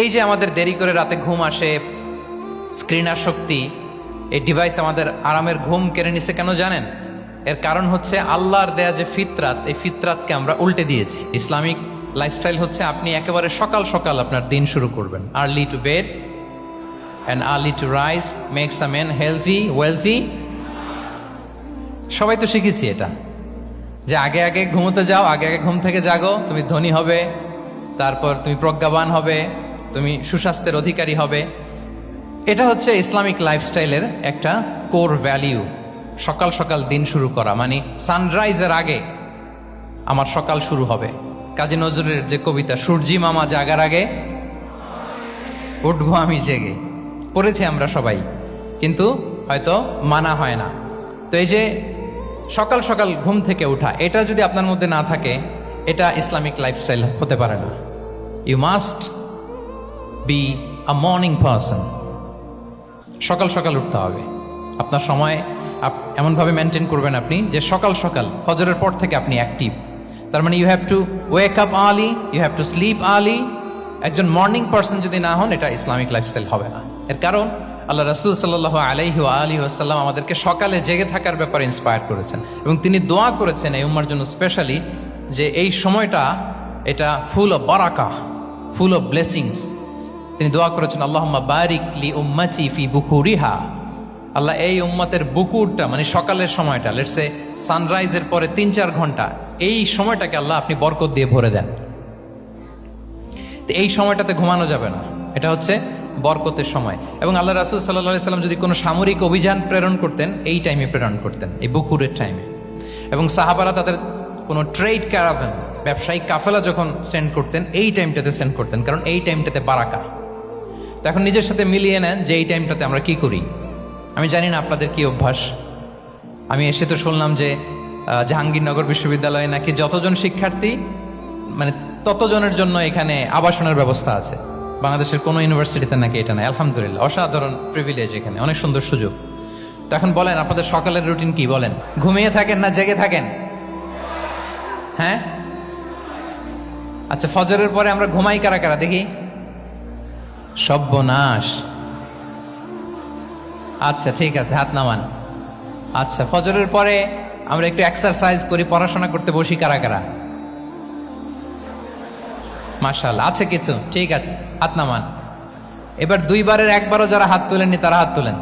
এই যে আমাদের দেরি করে রাতে ঘুম আসে, স্ক্রিন আসক্তি, এই ডিভাইস আমাদের আরামের ঘুম কেড়ে নিছে কেন জানেন? এর কারণ হচ্ছে আল্লাহর দেয়া যে ফিতরাত, এই ফিতরাতকে আমরা উল্টে দিয়েছি। ইসলামিক লাইফস্টাইল হচ্ছে আপনি একেবারে সকাল সকাল আপনার দিন শুরু করবেন। Early to bed and early to rise makes a man healthy wealthy. সবাই তো শিখেছি এটা, যে আগে আগে ঘুমোতে যাও, আগে আগে ঘুম থেকে জাগো, তুমি ধনী হবে, তারপর তুমি প্রজ্ঞাবান হবে, তুমি সুস্বাস্থ্যের অধিকারী হবে। এটা হচ্ছে ইসলামিক লাইফস্টাইলের একটা কোর ভ্যালিউ। সকাল সকাল দিন শুরু করা মানে সানরাইজের আগে আমার সকাল শুরু হবে। কাজী নজরুলের যে কবিতা, সূর্যি মামা জাগার আগে উঠবো আমি জেগে, পড়েছি আমরা সবাই, কিন্তু হয়তো মানা হয় না। তো এই যে সকাল সকাল ঘুম থেকে ওঠা, এটা যদি আপনার মধ্যে না থাকে, এটা ইসলামিক লাইফস্টাইল হতে পারে না। You must be a morning person. সকাল সকাল উঠতে হবে। আপনার সময় এমনভাবে মেনটেন করবেন আপনি যে সকাল সকাল ফজরের পর থেকে আপনি অ্যাক্টিভ। তার মানে you have to wake up early, you have to sleep early. একজন মর্নিং পারসন যদি না হন, এটা ইসলামিক লাইফস্টাইল হবে না। এর কারণ আল্লাহ রাসূল সাল্লাল্লাহু আলাইহি ওয়া আলিহি ওয়াসাল্লাম আমাদেরকে সকালে জেগে থাকার ব্যাপারে ইন্সপায়ার করেছেন, এবং তিনি দোয়া করেছেন এই উম্মার জন্য স্পেশালি, যে এই সময়টা এটা ফুল অফ বারাকা, ফুল অফ ব্লেসিংস। তিনি দোয়া করেছেন, আল্লাহুম্মা বারিক লি উম্মতি ফি বুকুরিহা। আল্লাহ এই উম্মতের বুকুরটা মানে সকালের সময়টা, লেটস সে সানরাইজের পরে ৩-৪ ঘন্টা, এই সময়টাকে আল্লাহ আপনি বরকত দিয়ে ভরে দেন। এই সময়টাতে ঘুমানো যাবে না, এটা হচ্ছে বরকতের সময়। এবং আল্লাহ রাসূল সাল্লাল্লাহু আলাইহি সাল্লাম যদি কোনো সামরিক অভিযান প্রেরণ করতেন, এই টাইমে প্রেরণ করতেন, এই বুকুরের টাইমে। এবং সাহাবারা তাদের কোনো ট্রেড ক্যারাভ্যান, ব্যবসায়িক কাফেলা যখন সেন্ড করতেন, এই টাইমটাতে সেন্ড করতেন, কারণ এই টাইমটাতে বারাকা। তো এখন নিজের সাথে মিলিয়ে নেন যে এই টাইমটাতে আমরা কি করি। আমি জানি না আপনাদের কি অভ্যাস। আমি এসে তো শুনলাম যে জাহাঙ্গীরনগর বিশ্ববিদ্যালয়ে নাকি যতজন শিক্ষার্থী, মানে ততজনের জন্য এখানে আবাসনের ব্যবস্থা আছে। বাংলাদেশের কোনো ইউনিভার্সিটিতে নাকি এটা নাই। আলহামদুলিল্লাহ, অসাধারণ প্রিভিলেজ, এখানে অনেক সুন্দর সুযোগ। তো এখন বলেন, আপনাদের সকালের রুটিন কি? বলেন, ঘুমিয়ে থাকেন না জেগে থাকেন? হ্যাঁ, আচ্ছা, ফজরের পরে আমরা ঘুমাই কারা কারা দেখি? সর্বনাশ। আচ্ছা ঠিক আছে, হাত নামান। আচ্ছা, ফজরের পরে আমরা একটু এক্সারসাইজ করি, পড়াশোনা করতে বসি কারা কারা? মাশাআল্লাহ, আছে কিছু, ঠিক আছে, হাত নামান। এবার 2 বারের 1 বারও যারা হাত তোলেননি তারা হাত তোলেন।